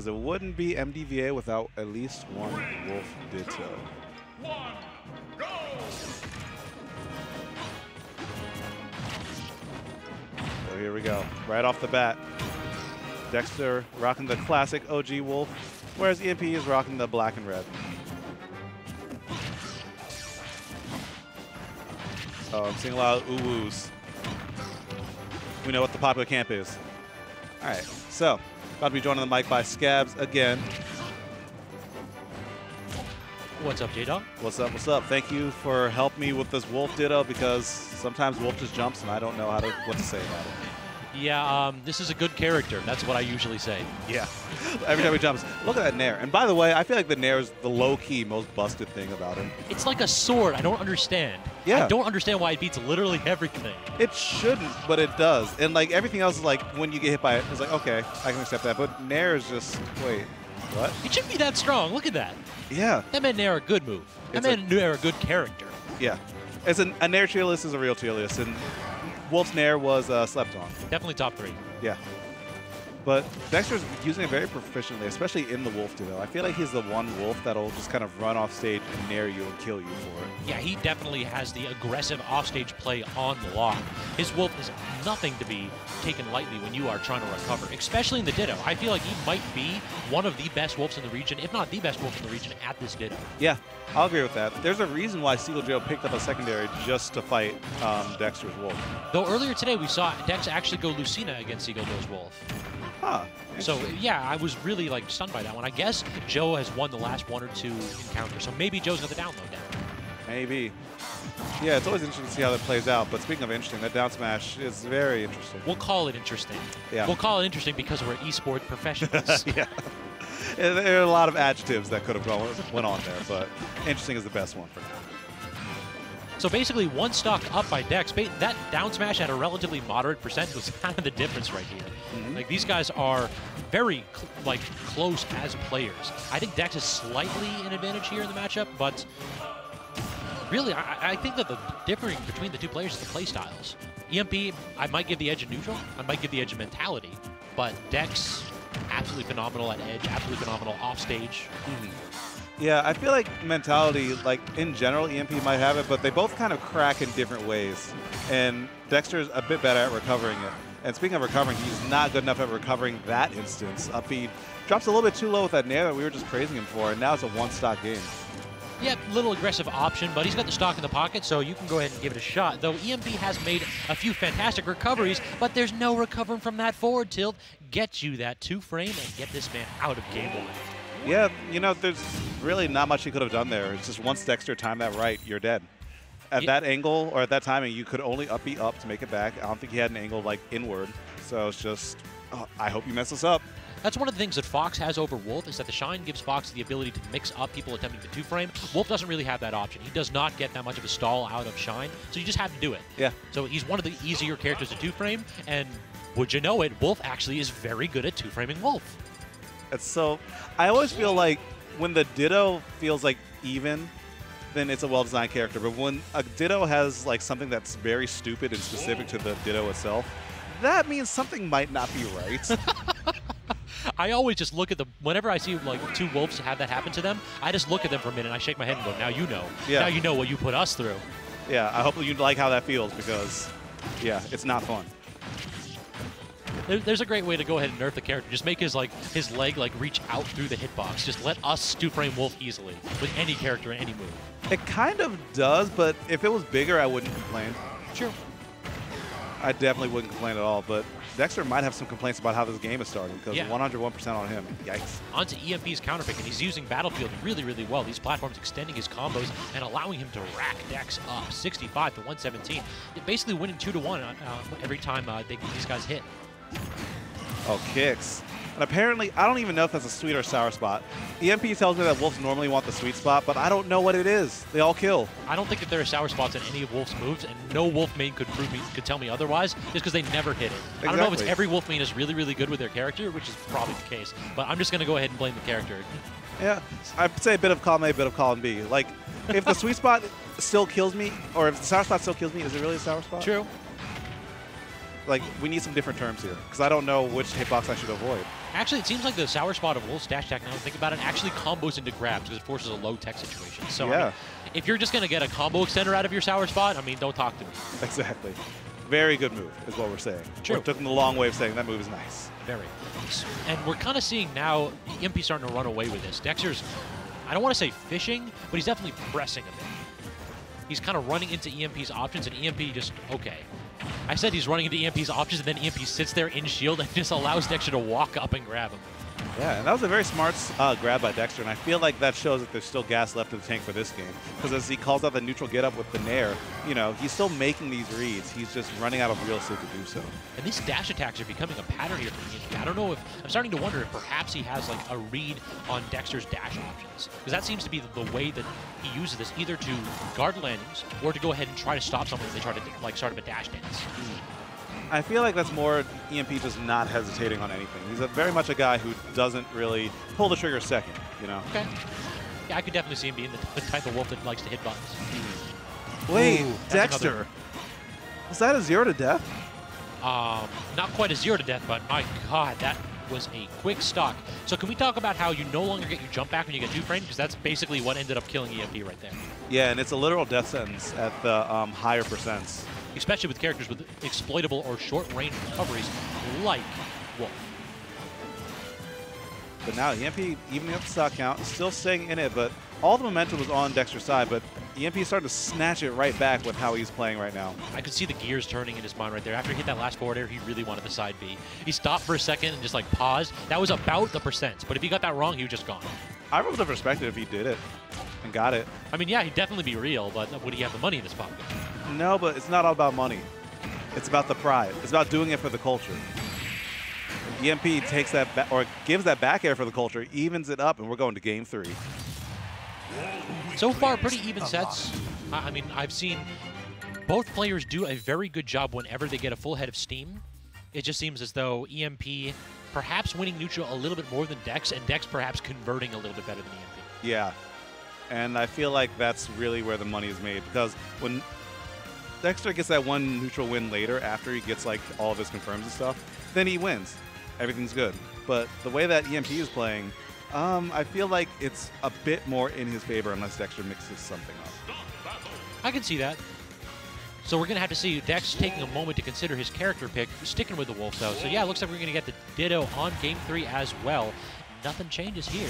because it wouldn't be MDVA without at least one Wolf Ditto. 1, go! So here we go. Right off the bat, Dexter rocking the classic OG Wolf, whereas EMP is rocking the black and red. Oh, I'm seeing a lot of ooh-woos. We know what the popular camp is. All right, so about to be joined on the mic by Scabs again. What's up, J-Dog? What's up, what's up? Thank you for helping me with this Wolf Ditto because sometimes Wolf just jumps and I don't know what to say about it. Yeah, this is a good character. That's what I usually say. Yeah. Every time he jumps, look at that Nair. And by the way, I feel like the Nair is the low-key most busted thing about him. It's like a sword. I don't understand. Yeah. I don't understand why it beats literally everything. It shouldn't, but it does. And like everything else is like when you get hit by it, it's like, okay, I can accept that. But Nair is just, wait, what? It shouldn't be that strong. Look at that. Yeah. That made Nair a good move. That made Nair a good character. Yeah. As a Nair tier list is a real tier list. And Wolf's Nair was slept on. Definitely top 3. Yeah. But Dexter's using it very proficiently, especially in the Wolf Ditto. I feel like he's the one Wolf that'll just kind of run off stage and nair you and kill you for it. Yeah, he definitely has the aggressive offstage play on the lock. His Wolf is nothing to be taken lightly when you are trying to recover, especially in the Ditto. I feel like he might be one of the best Wolves in the region, if not the best Wolf in the region at this Ditto. Yeah, I'll agree with that. There's a reason why Seagull Joe picked up a secondary just to fight Dexter's Wolf. Though earlier today we saw Dex actually go Lucina against Seagull Joe's Wolf. Huh. So, yeah, I was really, like, stunned by that one. I guess Joe has won the last 1 or 2 encounters, so maybe Joe's got the download down. Maybe. Yeah, it's always interesting to see how that plays out. But speaking of interesting, that down smash is very interesting. We'll call it interesting. Yeah. We'll call it interesting because we're esports professionals. Yeah. There are a lot of adjectives that could have went on there, but interesting is the best one for now. So basically, 1 stock up by Dex. That down smash at a relatively moderate percent was kind of the difference right here. Mm-hmm. Like, these guys are very, close as players. I think Dex is slightly an advantage here in the matchup, but really, I think that the difference between the two players is the play styles. EMP, I might give the edge in neutral. I might give the edge in mentality. But Dex, absolutely phenomenal at edge, absolutely phenomenal off stage. Mm-hmm. Yeah, I feel like mentality, like in general, EMP might have it, but they both kind of crack in different ways. And Dexter's a bit better at recovering it. And speaking of recovering, he's not good enough at recovering that instance. Up B drops a little bit too low with that nair that we were just praising him for, and now it's a 1-stock game. Yeah, little aggressive option, but he's got the stock in the pocket, so you can go ahead and give it a shot. Though EMP has made a few fantastic recoveries, but there's no recovering from that forward tilt. Get you that 2-frame and get this man out of game 1. Yeah, you know, there's really not much he could have done there. It's just once Dexter timed that right, you're dead. At that angle or at that timing, you could only up B up to make it back. I don't think he had an angle like inward. So it's just, I hope you mess this up. That's one of the things that Fox has over Wolf, is that the Shine gives Fox the ability to mix up people attempting the 2-frame. Wolf doesn't really have that option. He does not get that much of a stall out of Shine, so you just have to do it. Yeah. So he's one of the easier characters to 2-frame, and would you know it, Wolf actually is very good at 2-framing Wolf. It's so, I always feel like when the Ditto feels like even, then it's a well-designed character. But when a Ditto has like something that's very stupid and specific to the Ditto itself, that means something might not be right. I always just look at them, whenever I see like 2 Wolves have that happen to them, I just look at them for a minute and I shake my head and go, now you know. Yeah. Now you know what you put us through. Yeah, I hope you like how that feels because, yeah, it's not fun. There's a great way to go ahead and nerf the character. Just make his leg reach out through the hitbox. Just let us 2-frame Wolf easily with any character and any move. It kind of does, but if it was bigger, I wouldn't complain. Sure. I definitely wouldn't complain at all, but Dexter might have some complaints about how this game is starting because 101% on him. Yikes. Onto EMP's counterpick, and he's using Battlefield really, really well. These platforms extending his combos and allowing him to rack Dex up 65 to 117. Basically winning 2-1 every time these guys hit. Oh, kicks. And apparently, I don't even know if that's a sweet or sour spot. EMP tells me that Wolves normally want the sweet spot, but I don't know what it is. They all kill. I don't think that there are sour spots in any of Wolf's moves, and no Wolf main could tell me otherwise, just because they never hit it. Exactly. I don't know if it's every Wolf main is really, really good with their character, which is probably the case, but I'm just going to go ahead and blame the character. Yeah, I'd say a bit of column A, a bit of column B. Like, if the sweet spot still kills me, or if the sour spot still kills me, is it really a sour spot? True. like we need some different terms here because I don't know which hitbox I should avoid. Actually, it seems like the sour spot of Wolf's dash attack, now that I think about it, actually combos into grabs because it forces a low tech situation. So yeah. I mean, if you're just going to get a combo extender out of your sour spot, I mean, don't talk to me. Exactly. Very good move is what we're saying. True. We took the long way of saying that move is nice. Very. And we're kind of seeing now EMP starting to run away with this. Dexter's, I don't want to say fishing, but he's definitely pressing a bit. He's kind of running into EMP's options, and EMP just, okay. I said he's running into EMP's options, and then EMP sits there in shield and just allows Dexter to walk up and grab him. Yeah, and that was a very smart grab by Dexter, and I feel like that shows that there's still gas left in the tank for this game. Because as he calls out the neutral get-up with the Nair, you know, he's still making these reads. He's just running out of real estate to do so. And these dash attacks are becoming a pattern here for EMP. I don't know if, I'm starting to wonder if perhaps he has like a read on Dexter's dash options. Because that seems to be the way that he uses this, either to guard landings or to go ahead and try to stop someone if they try to like start up a dash dance. I feel like that's more EMP just not hesitating on anything. He's very much a guy who doesn't really pull the trigger second, you know? Okay. Yeah, I could definitely see him being the type of wolf that likes to hit buttons. Wait, Ooh, Dexter. Was that a 0 to death? Not quite a 0 to death, but my God, that was a quick stock. So can we talk about how you no longer get your jump back when you get 2-framed? Because that's basically what ended up killing EMP right there. Yeah, and it's a literal death sentence at the higher percents. Especially with characters with exploitable or short-range recoveries like Wolf. But now EMP, even up the stock count, is still staying in it, but all the momentum was on Dexter's side, but EMP is starting to snatch it right back with how he's playing right now. I could see the gears turning in his mind right there. After he hit that last forward air, he really wanted the side B. He stopped for a second and just like paused. That was about the percents, but if he got that wrong, he was just gone. I would have respected if he did it and got it. I mean, yeah, he'd definitely be real, but would he have the money in his pocket? No, but it's not all about money. It's about the pride. It's about doing it for the culture. EMP takes that or gives that back air for the culture, evens it up, and we're going to game 3. So far, pretty even sets. I mean, I've seen both players do a very good job whenever they get a full head of steam. It just seems as though EMP perhaps winning neutral a little bit more than Dex, and Dex perhaps converting a little bit better than EMP. Yeah, and I feel like that's really where the money is made, because when Dexter gets that one neutral win later after he gets like all of his confirms and stuff, then he wins. Everything's good. But the way that EMP is playing, I feel like it's a bit more in his favor unless Dexter mixes something up. I can see that. So we're going to have to see Dex taking a moment to consider his character pick, sticking with the Wolf though. So yeah, it looks like we're going to get the Ditto on Game 3 as well. Nothing changes here.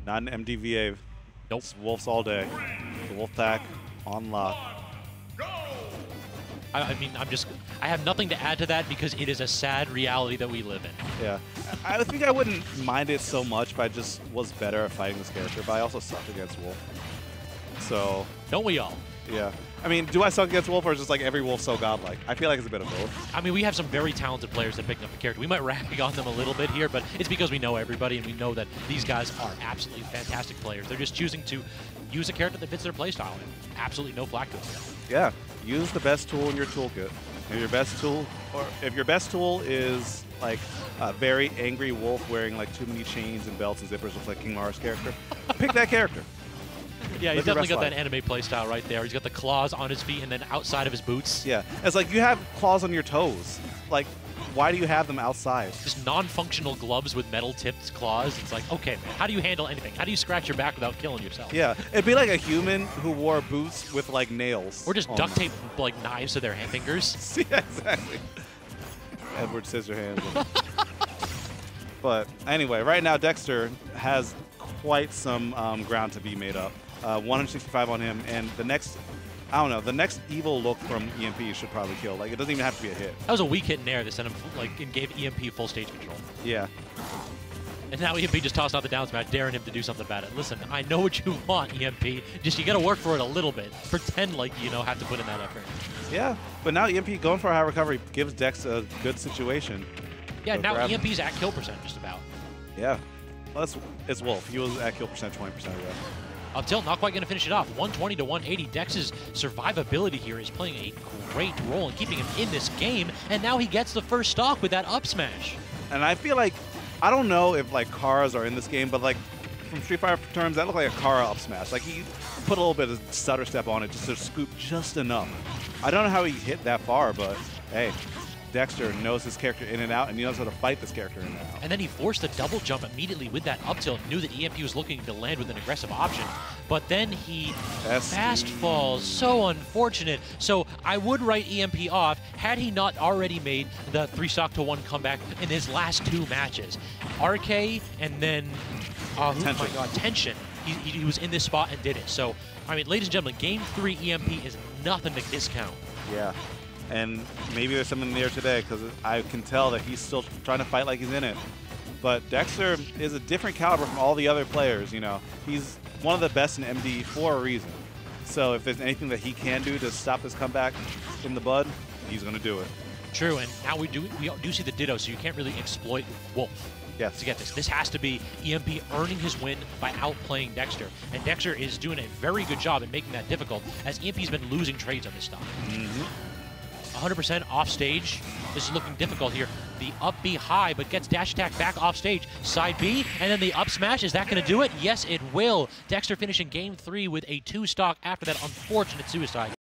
Not an MDVA. Nope. It's Wolves all day. The Wolf Pack on lock. I mean, I have nothing to add to that because it is a sad reality that we live in. Yeah. I think I wouldn't mind it so much if I just was better at fighting this character, but I also suck against Wolf. So. Don't we all? Yeah. I mean, do I suck against Wolf, or is just like every Wolf so godlike? I feel like it's a bit of both. I mean, we have some very talented players that pick up the character. We might rag on them a little bit here, but it's because we know everybody and we know that these guys are absolutely fantastic players. They're just choosing to use a character that fits their playstyle, and absolutely no flack to it. Yeah. Use the best tool in your toolkit. If your best tool is like a very angry wolf wearing like too many chains and belts and zippers with like King Mara's character, pick that character. Yeah, he's definitely got that anime playstyle right there. He's got the claws on his feet and then outside of his boots. Yeah, it's like you have claws on your toes. Like, why do you have them outside? Just non-functional gloves with metal-tipped claws. It's like, okay, man, how do you handle anything? How do you scratch your back without killing yourself? Yeah, it'd be like a human who wore boots with like nails. Or just duct tape like knives to their fingers. Yeah, exactly. Edward Scissorhands. But anyway, right now Dexter has quite some ground to be made up. 165 on him, and the next, I don't know, the next evil look from EMP should probably kill. Like, it doesn't even have to be a hit. That was a weak hit in air that sent him, like, and gave EMP full stage control. Yeah. And now EMP just tossed out the down smash, daring him to do something about it. Listen, I know what you want, EMP. Just, you got to work for it a little bit. Pretend like you have to put in that effort. Yeah, but now EMP going for a high recovery gives Dex a good situation. Yeah, now EMP's at kill percent just about. Yeah. Well, it's Wolf. He was at kill percent 20% ago. Up tilt, not quite going to finish it off. 120 to 180. Dex's survivability here is playing a great role in keeping him in this game, and now he gets the first stock with that up smash. And I feel like, I don't know if like Karas are in this game, but like from Street Fighter terms, that looked like a Kara up smash. Like he put a little bit of stutter step on it just to scoop just enough. I don't know how he hit that far, but hey, Dexter knows his character in and out, and he knows how to fight this character in and out. And then he forced a double jump immediately with that up tilt, knew that EMP was looking to land with an aggressive option, but then he fast falls. So unfortunate. So I would write EMP off had he not already made the 3-stock to 1 comeback in his last 2 matches. RK and then, oh my God, Tension. He was in this spot and did it. So, I mean, ladies and gentlemen, Game 3 EMP is nothing to discount. Yeah. And maybe there's something there today because I can tell that he's still trying to fight like he's in it. But Dexter is a different caliber from all the other players, you know. He's one of the best in MD for a reason. So if there's anything that he can do to stop this comeback in the bud, he's going to do it. True, and now we do see the Ditto, so you can't really exploit Wolf. Yes. To get this. This has to be EMP earning his win by outplaying Dexter. And Dexter is doing a very good job in making that difficult, as EMP's been losing trades on this stock. 100% off stage. This is looking difficult here. The up B high, but gets dash attack back off stage. Side B, and then the up smash. Is that going to do it? Yes, it will. Dexter finishing Game 3 with a 2-stock after that unfortunate suicide.